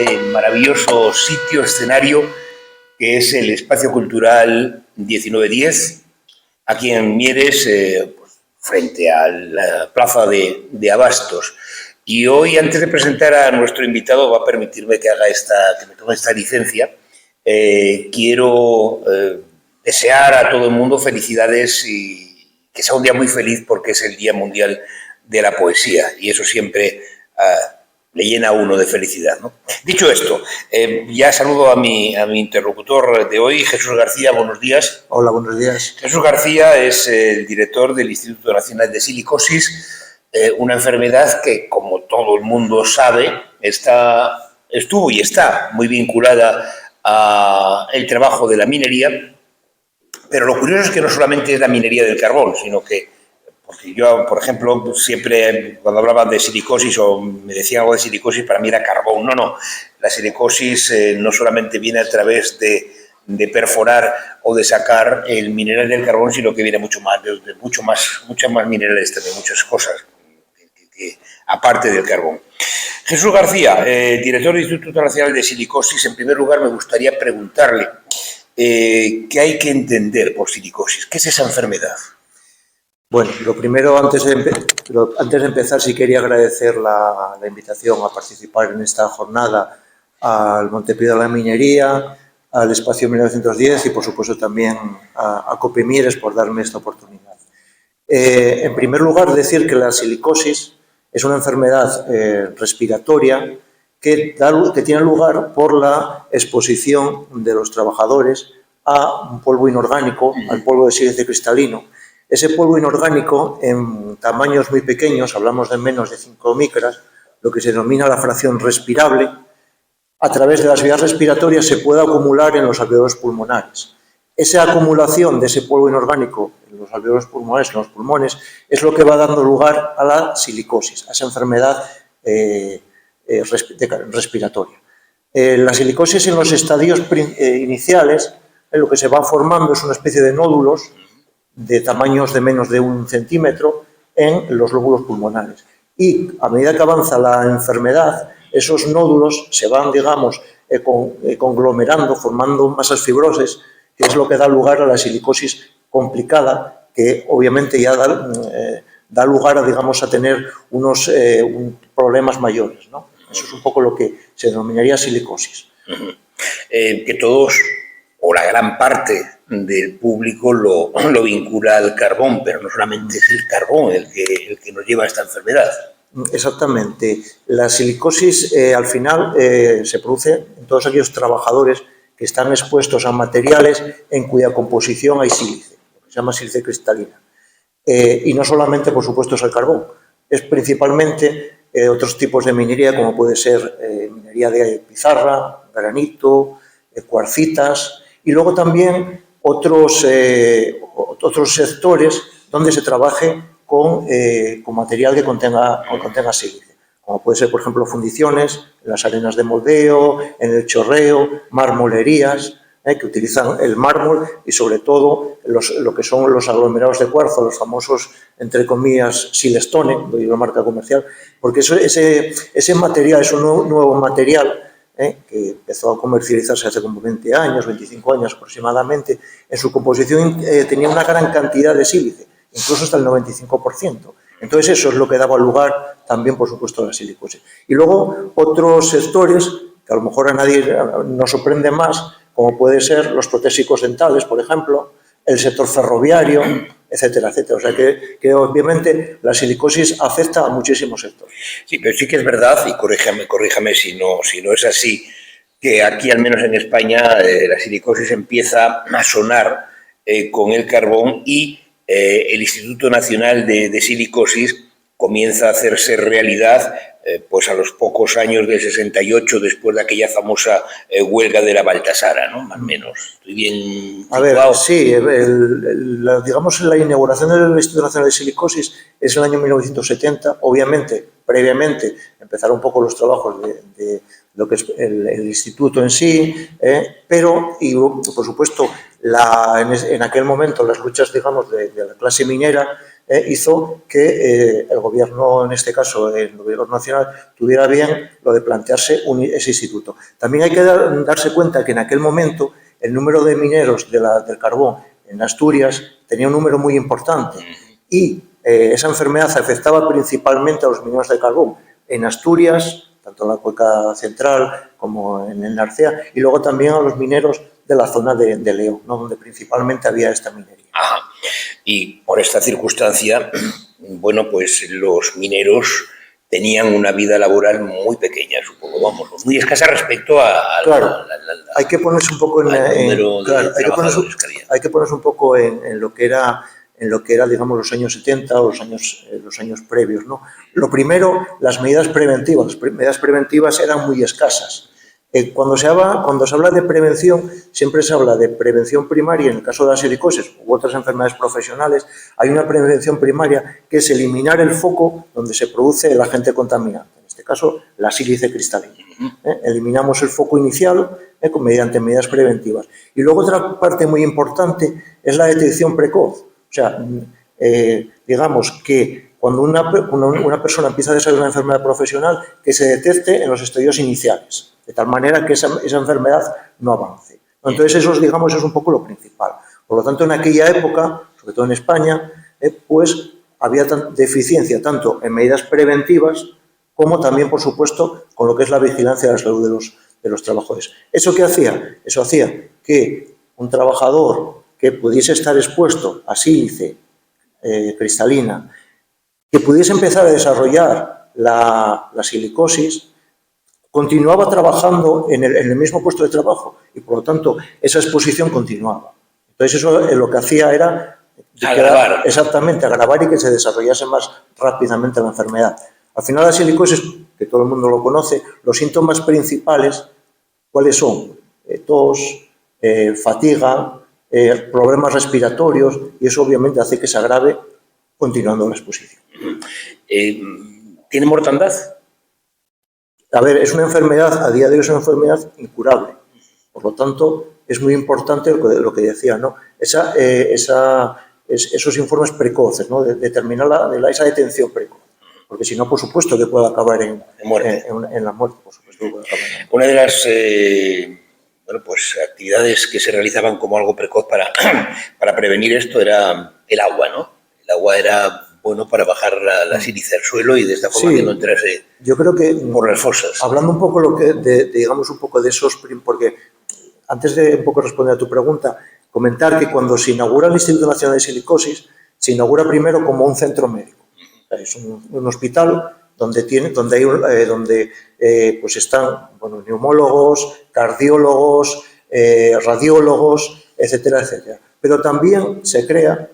este maravilloso sitio, escenario, que es el Espacio Cultural 1910, aquí en Mieres, frente a la plaza de Abastos. Y hoy, antes de presentar a nuestro invitado, va a permitirme que me tome esta licencia. Quiero desear a todo el mundo felicidades y que sea un día muy feliz porque es el Día Mundial de la Poesía y eso siempre le llena a uno de felicidad, ¿no? Dicho esto, ya saludo a mi interlocutor de hoy, Jesús García. Buenos días. Hola, buenos días. Jesús García es el director del Instituto Nacional de Silicosis, una enfermedad que, como todo el mundo sabe, estuvo y está muy vinculada al trabajo de la minería, pero lo curioso es que no solamente es la minería del carbón, sino que, porque yo, por ejemplo, siempre cuando hablaban de silicosis o me decían algo de silicosis, para mí era carbón. No, la silicosis no solamente viene a través de perforar o de sacar el mineral del carbón, sino que viene muchas más minerales también, muchas cosas, aparte del carbón. Jesús García, director del Instituto Nacional de Silicosis, en primer lugar me gustaría preguntarle ¿qué hay que entender por silicosis? ¿Qué es esa enfermedad? Bueno, lo primero, antes de empezar, sí quería agradecer la invitación a participar en esta jornada al Montepiedra de la Minería, al Espacio 1910 y, por supuesto, también a Copemieres por darme esta oportunidad. En primer lugar, decir que la silicosis es una enfermedad respiratoria que tiene lugar por la exposición de los trabajadores a un polvo inorgánico, al polvo de sílice cristalino. Ese polvo inorgánico, en tamaños muy pequeños, hablamos de menos de 5 micras, lo que se denomina la fracción respirable, a través de las vías respiratorias se puede acumular en los alveolos pulmonares. Esa acumulación de ese polvo inorgánico en los alveolos pulmonares, en los pulmones, es lo que va dando lugar a la silicosis, a esa enfermedad respiratoria. La silicosis en los estadios iniciales, lo que se va formando es una especie de nódulos de tamaños de menos de 1 centímetro en los lóbulos pulmonares. Y a medida que avanza la enfermedad, esos nódulos se van, digamos, conglomerando, formando masas fibrosas, que es lo que da lugar a la silicosis complicada, que obviamente ya da lugar a, digamos, a tener unos problemas mayores, ¿no? Eso es un poco lo que se denominaría silicosis. Que todos, o la gran parte del público, lo vincula al carbón, pero no solamente es el carbón el que nos lleva a esta enfermedad. Exactamente. La silicosis al final se produce en todos aquellos trabajadores que están expuestos a materiales en cuya composición hay sílice, lo que se llama sílice cristalina. Y no solamente, por supuesto, es el carbón, es principalmente otros tipos de minería, como puede ser minería de pizarra, granito, cuarcitas, y luego también otros sectores donde se trabaje con material que contenga sílice, como puede ser, por ejemplo, fundiciones, en las arenas de moldeo, en el chorreo, marmolerías, que utilizan el mármol y, sobre todo, lo que son los aglomerados de cuarzo, los famosos, entre comillas, silestone, doy una marca comercial, porque ese material es un nuevo material que empezó a comercializarse hace como 20 años, 25 años aproximadamente. En su composición tenía una gran cantidad de sílice, incluso hasta el 95%. Entonces eso es lo que daba lugar también, por supuesto, a la silicosis. Y luego otros sectores que a lo mejor a nadie nos sorprende más, como puede ser los protésicos dentales, por ejemplo, el sector ferroviario, etcétera, etcétera. O sea que obviamente la silicosis afecta a muchísimos sectores. Sí, pero sí que es verdad, y corríjame si no es así, que aquí, al menos en España, la silicosis empieza a sonar con el carbón y el Instituto Nacional de Silicosis comienza a hacerse realidad pues a los pocos años del 68, después de aquella famosa huelga de la Baltasara, ¿no? Más o menos. ¿Estoy bien situado? A ver, sí, digamos, la inauguración del Instituto Nacional de Silicosis es el año 1970. Obviamente, previamente, empezaron un poco los trabajos de lo que es el instituto en sí, pero, y por supuesto, en aquel momento las luchas, digamos, de la clase minera hizo que el gobierno, en este caso el gobierno nacional, tuviera bien lo de plantearse ese instituto. También hay que darse cuenta que en aquel momento el número de mineros del carbón en Asturias tenía un número muy importante y esa enfermedad afectaba principalmente a los mineros de carbón en Asturias, tanto en la cuenca central como en el Narcea, y luego también a los mineros de la zona de León, ¿no?, donde principalmente había esta minería. Ajá. Y por esta circunstancia, bueno, pues los mineros tenían una vida laboral muy pequeña, supongo, vamos, muy escasa respecto claro, hay que ponerse un poco hay que ponerse un poco en lo que era digamos, los años 70 o los años previos, ¿no? Lo primero, las medidas preventivas. Las medidas preventivas eran muy escasas. Cuando se habla de prevención, siempre se habla de prevención primaria, en el caso de la silicosis u otras enfermedades profesionales, hay una prevención primaria que es eliminar el foco donde se produce el agente contaminante, en este caso la sílice cristalina. Eliminamos el foco inicial mediante medidas preventivas. Y luego otra parte muy importante es la detección precoz. O sea, digamos que cuando una persona empieza a desarrollar una enfermedad profesional, que se detecte en los estadios iniciales, de tal manera que esa enfermedad no avance. Entonces, eso, digamos, es un poco lo principal. Por lo tanto, en aquella época, sobre todo en España, pues había deficiencia tanto en medidas preventivas como también, por supuesto, con lo que es la vigilancia de la salud de los trabajadores. ¿Eso qué hacía? Eso hacía que un trabajador que pudiese estar expuesto a sílice cristalina, que pudiese empezar a desarrollar la silicosis, continuaba trabajando en el mismo puesto de trabajo y, por lo tanto, esa exposición continuaba. Entonces, eso lo que hacía era agravar. Exactamente, agravar y que se desarrollase más rápidamente la enfermedad. Al final, la silicosis, que todo el mundo lo conoce, los síntomas principales, ¿cuáles son? Tos, fatiga, problemas respiratorios, y eso obviamente hace que se agrave continuando la exposición. ¿Tiene mortandad? A ver, es una enfermedad, a día de hoy es una enfermedad incurable. Por lo tanto, es muy importante lo que decía, ¿no? Esos informes precoces, ¿no? Determinar esa detención precoz. Porque si no, por supuesto que puede acabar en la muerte, por supuesto. Una de las actividades que se realizaban como algo precoz para prevenir esto era el agua, ¿no? El agua era bueno para bajar la sílice al suelo y de esta forma que no entrase, yo creo que, por las fosas. Hablando un poco digamos un poco de esos, porque antes de un poco responder a tu pregunta, comentar que cuando se inaugura el Instituto Nacional de Silicosis, se inaugura primero como un centro médico. Es un hospital donde pues están neumólogos, cardiólogos, radiólogos, etcétera, etcétera. Pero también se crea,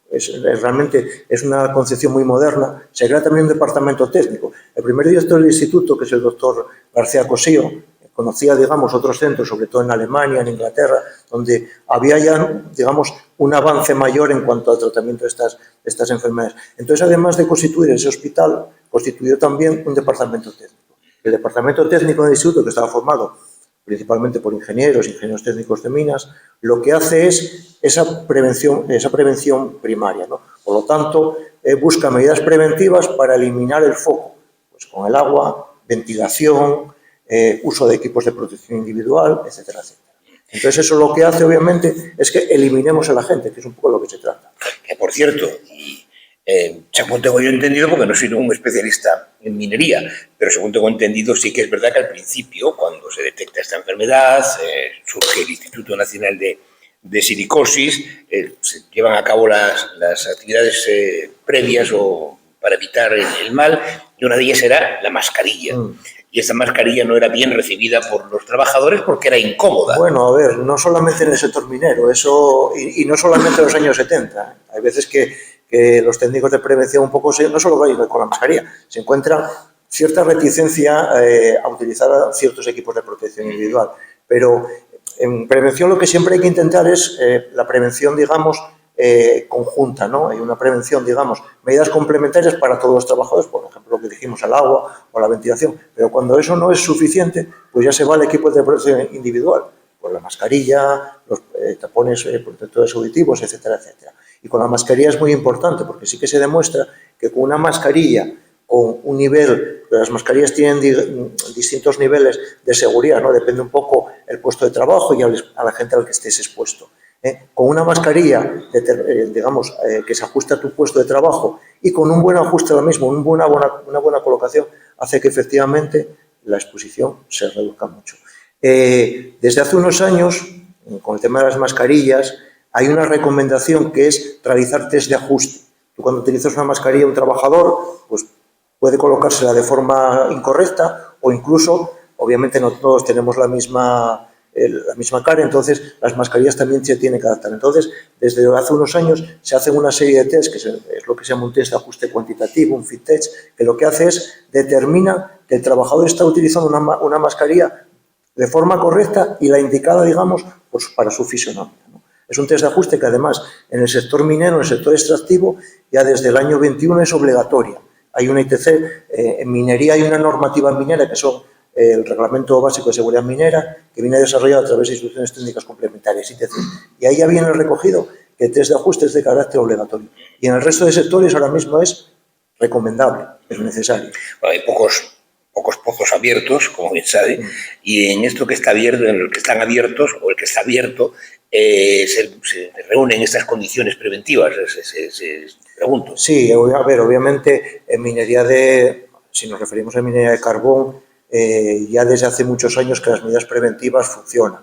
realmente es una concepción muy moderna, se crea también un departamento técnico. El primer director del instituto, que es el doctor García Cosío, conocía, digamos, otros centros, sobre todo en Alemania, en Inglaterra, donde había ya, digamos, un avance mayor en cuanto al tratamiento de estas enfermedades. Entonces, además de constituir ese hospital, constituyó también un departamento técnico. El departamento técnico del instituto, que estaba formado principalmente por ingenieros técnicos de minas, lo que hace es esa prevención primaria, ¿no? Por lo tanto, busca medidas preventivas para eliminar el foco, pues con el agua, ventilación, uso de equipos de protección individual, etcétera, etcétera. Entonces, eso lo que hace, obviamente, es que eliminemos el agente, que es un poco lo que se trata. Que, por cierto, según tengo yo entendido, porque no soy un especialista en minería, pero según tengo entendido, sí que es verdad que al principio, cuando se detecta esta enfermedad, surge el Instituto Nacional de Silicosis, se llevan a cabo las actividades previas para evitar el mal, y una de ellas era la mascarilla. Y esta mascarilla no era bien recibida por los trabajadores porque era incómoda. Bueno, a ver, no solamente en el sector minero, eso, y no solamente en los años 70. Hay veces que los técnicos de prevención un poco, no solo con la mascarilla, se encuentra cierta reticencia a utilizar ciertos equipos de protección individual. Pero en prevención lo que siempre hay que intentar es la prevención, digamos, conjunta, ¿no? Hay una prevención, digamos, medidas complementarias para todos los trabajadores, por ejemplo, lo que dijimos, al agua o la ventilación. Pero cuando eso no es suficiente, pues ya se va al equipo de protección individual, por la mascarilla, los tapones protectores auditivos, etcétera, etcétera. Y con la mascarilla es muy importante, porque sí que se demuestra que con una mascarilla, con un nivel, las mascarillas tienen distintos niveles de seguridad, ¿no? Depende un poco el puesto de trabajo y a la gente al que estés expuesto. Con una mascarilla, digamos, que se ajuste a tu puesto de trabajo y con un buen ajuste ahora mismo, una buena colocación, hace que efectivamente la exposición se reduzca mucho. Desde hace unos años, con el tema de las mascarillas, hay una recomendación que es realizar test de ajuste. Tú cuando utilizas una mascarilla, un trabajador, pues puede colocársela de forma incorrecta o incluso, obviamente no todos tenemos la misma cara, entonces las mascarillas también se tienen que adaptar. Entonces, desde hace unos años se hacen una serie de test, que es lo que se llama un test de ajuste cuantitativo, un fit test, que lo que hace es determina que el trabajador está utilizando una mascarilla de forma correcta y la indicada, digamos, pues para su fisionomía, ¿no? Es un test de ajuste que además en el sector minero, en el sector extractivo, ya desde el año 21 es obligatoria. Hay una ITC, en minería hay una normativa minera que son el Reglamento Básico de Seguridad Minera, que viene desarrollado a través de instrucciones técnicas complementarias, ITC. Y ahí ya viene recogido que el test de ajuste es de carácter obligatorio. Y en el resto de sectores ahora mismo es recomendable, es necesario. Bueno, hay pocos pozos abiertos, como bien sabe, y en esto que está abierto, en los que están abiertos, o el que está abierto, se reúnen estas condiciones preventivas, pregunto. Sí, a ver, obviamente en minería si nos referimos a minería de carbón, ya desde hace muchos años que las medidas preventivas funcionan.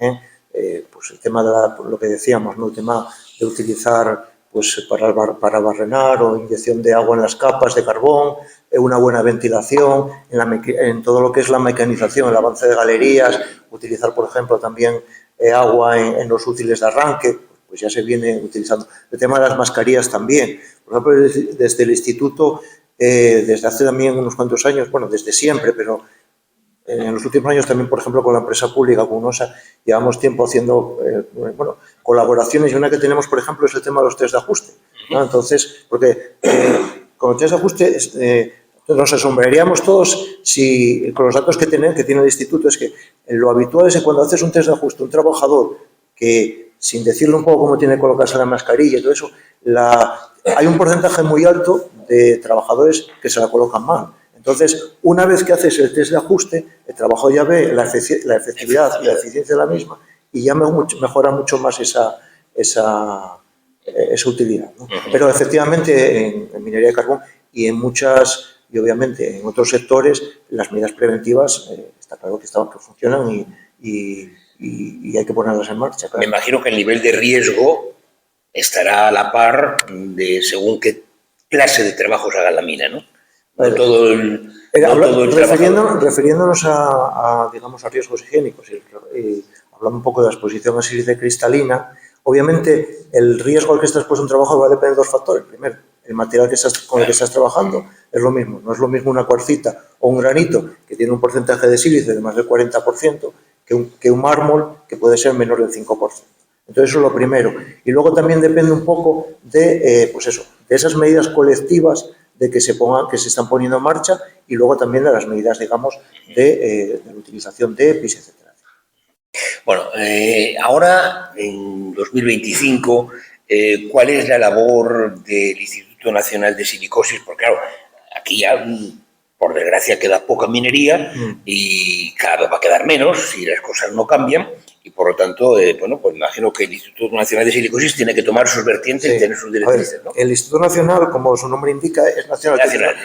Pues el tema de lo que decíamos, ¿no? El tema de utilizar pues para barrenar o inyección de agua en las capas de carbón, una buena ventilación, en todo lo que es la mecanización, el avance de galerías, utilizar, por ejemplo, también agua en los útiles de arranque, pues ya se viene utilizando. El tema de las mascarillas también. Por ejemplo, desde el instituto, desde hace también unos cuantos años, bueno, desde siempre, pero en los últimos años también, por ejemplo, con la empresa pública, con UNOSA, llevamos tiempo haciendo colaboraciones y una que tenemos, por ejemplo, es el tema de los test de ajuste, ¿no? Entonces, porque con el test de ajuste nos asombraríamos todos si con los datos que tiene el instituto es que lo habitual es que cuando haces un test de ajuste, un trabajador que, sin decirle un poco cómo tiene que colocarse la mascarilla y todo eso, hay un porcentaje muy alto de trabajadores que se la colocan mal. Entonces, una vez que haces el test de ajuste, el trabajo ya ve la efectividad y la eficiencia de la misma y ya mejora mucho más esa utilidad, ¿no? Pero efectivamente en minería de carbón y en muchas, y obviamente en otros sectores, las medidas preventivas está claro que funcionan y hay que ponerlas en marcha. Claro. Me imagino que el nivel de riesgo estará a la par de según qué clase de trabajos haga la mina, ¿no? Refiriéndonos digamos, a riesgos higiénicos y hablando un poco de la exposición a sílice cristalina, obviamente el riesgo al que está expuesto un trabajo va a depender de dos factores. Primero, el material con el que estás trabajando es lo mismo. No es lo mismo una cuarcita o un granito que tiene un porcentaje de sílice de más del 40% que un mármol que puede ser menor del 5%. Entonces, eso es lo primero. Y luego también depende un poco de esas medidas colectivas que se están poniendo en marcha y luego también de las medidas, digamos, de la utilización de EPIs, etcétera. Bueno, ahora, en 2025, ¿cuál es la labor del Instituto Nacional de Silicosis? Porque, claro, aquí ya, por desgracia, queda poca minería y cada vez va a quedar menos si las cosas no cambian. Y por lo tanto, pues imagino que el Instituto Nacional de Silicosis tiene que tomar sus vertientes y tener sus directrices, ¿no? El Instituto Nacional, como su nombre indica, es nacional.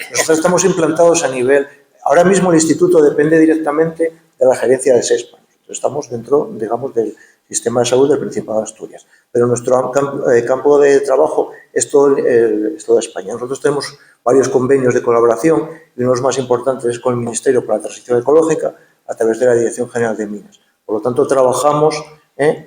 Nosotros estamos implantados a nivel... Ahora mismo el Instituto depende directamente de la gerencia de SESPA. Estamos dentro, digamos, del sistema de salud del Principado de Asturias. Pero nuestro campo de trabajo es toda España. Nosotros tenemos varios convenios de colaboración y uno de los más importantes es con el Ministerio para la Transición Ecológica a través de la Dirección General de Minas. Por lo tanto, trabajamos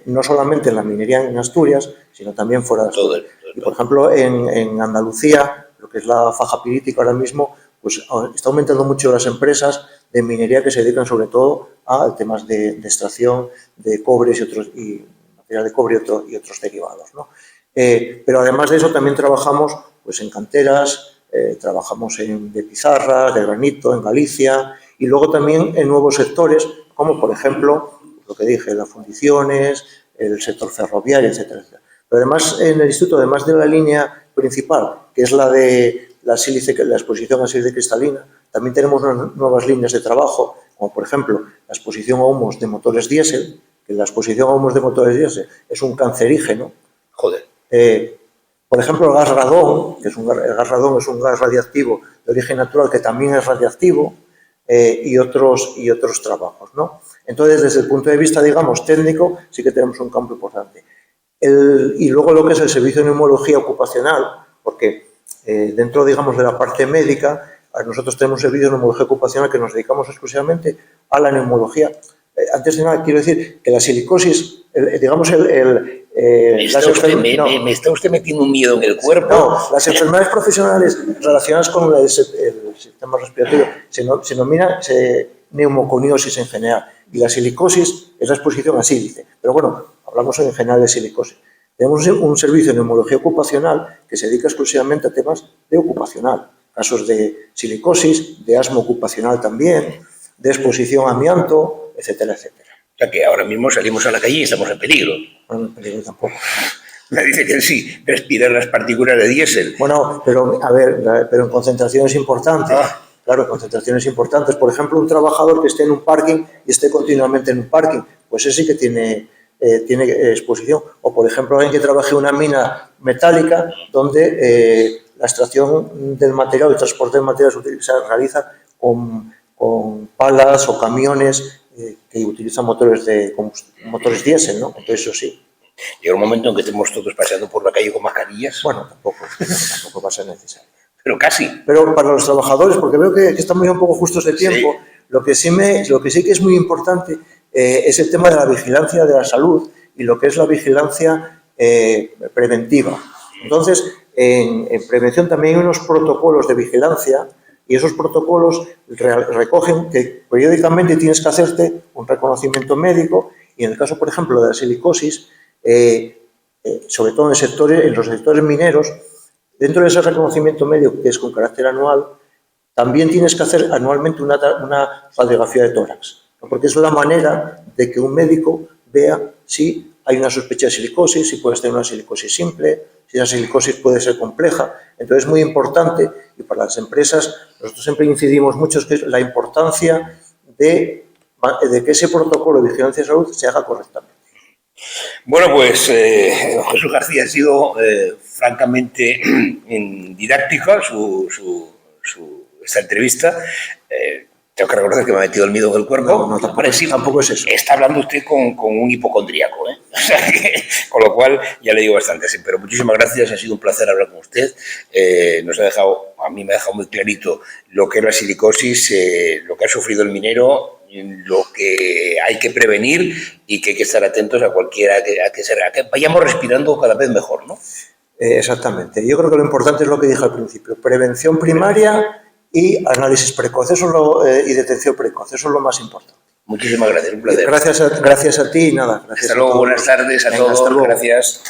no solamente en la minería en Asturias, sino también fuera de Asturias. Y, por ejemplo, en Andalucía, lo que es la faja pirítica ahora mismo, pues está aumentando mucho las empresas de minería que se dedican sobre todo a temas de extracción de cobre y material de cobre y otros derivados, ¿no? Pero además de eso también trabajamos pues, en canteras, trabajamos de pizarra, de granito, en Galicia y luego también en nuevos sectores como por ejemplo lo que dije, las fundiciones, el sector ferroviario, etcétera, etcétera. Pero además, en el instituto, además de la línea principal, que es la de la exposición a sílice cristalina, también tenemos unas nuevas líneas de trabajo, como por ejemplo la exposición a humos de motores diésel, que la exposición a humos de motores diésel es un cancerígeno. Joder. Por ejemplo, el gas radón, el gas radón es un gas radiactivo de origen natural que también es radiactivo, y otros trabajos, ¿no? Entonces, desde el punto de vista, digamos, técnico, sí que tenemos un campo importante. Y luego lo que es el servicio de neumología ocupacional, porque dentro, digamos, de la parte médica, nosotros tenemos un servicio de neumología ocupacional que nos dedicamos exclusivamente a la neumología. Antes de nada, quiero decir que la silicosis, digamos, me está usted metiendo un miedo en el cuerpo. No, las enfermedades profesionales relacionadas con el sistema respiratorio se denomina neumoconiosis en general, y la silicosis es la exposición a sílice. Pero bueno, hablamos en general de silicosis. Tenemos un servicio de neumología ocupacional que se dedica exclusivamente a temas de ocupacional, casos de silicosis, de asma ocupacional también, de exposición a amianto, etcétera, etcétera. O sea que ahora mismo salimos a la calle y estamos en peligro. Bueno, en peligro tampoco. Me dice que sí, respirar las partículas de diésel. Bueno, pero a ver, pero en concentraciones importantes. Claro, en concentraciones importantes. Por ejemplo, un trabajador que esté en un parking y esté continuamente en un parking, pues ese sí que tiene exposición. O, por ejemplo, alguien que trabaje en una mina metálica donde la extracción del material, el transporte del material se realiza con palas o camiones que utilizan motores diésel, ¿no? Entonces, eso sí. Llega un momento en que estemos todos paseando por la calle con mascarillas. Bueno, tampoco va a ser necesario. Pero casi. Pero para los trabajadores, porque veo que estamos ya un poco justos de tiempo, sí. Lo que sí que es muy importante es el tema de la vigilancia de la salud y lo que es la vigilancia preventiva. Entonces, en prevención también hay unos protocolos de vigilancia y esos protocolos recogen que periódicamente tienes que hacerte un reconocimiento médico y en el caso, por ejemplo, de la silicosis, sobre todo en los sectores mineros, dentro de ese reconocimiento médico que es con carácter anual, también tienes que hacer anualmente una radiografía de tórax, ¿no? Porque es la manera de que un médico vea si hay una sospecha de silicosis, si puedes tener una silicosis simple, si esa silicosis puede ser compleja. Entonces es muy importante, y para las empresas nosotros siempre incidimos mucho, que es la importancia de que ese protocolo de vigilancia de salud se haga correctamente. Bueno, pues Jesús García ha sido francamente didáctica esta entrevista. Tengo que reconocer que me ha metido el miedo en el cuerpo. No, tampoco es eso. Está hablando usted con un hipocondríaco, ¿eh? O sea con lo cual ya le digo bastante. Sí, pero muchísimas gracias, ha sido un placer hablar con usted. A mí me ha dejado muy clarito lo que es la silicosis, lo que ha sufrido el minero, lo que hay que prevenir y que hay que estar atentos a cualquiera que vayamos respirando cada vez mejor, ¿no? Exactamente. Yo creo que lo importante es lo que dije al principio, prevención primaria y análisis precoz y detención precoz, eso es lo más importante. Muchísimas gracias, un placer. Gracias a ti y nada. Gracias. Hasta luego, buenas tardes a todos, gracias.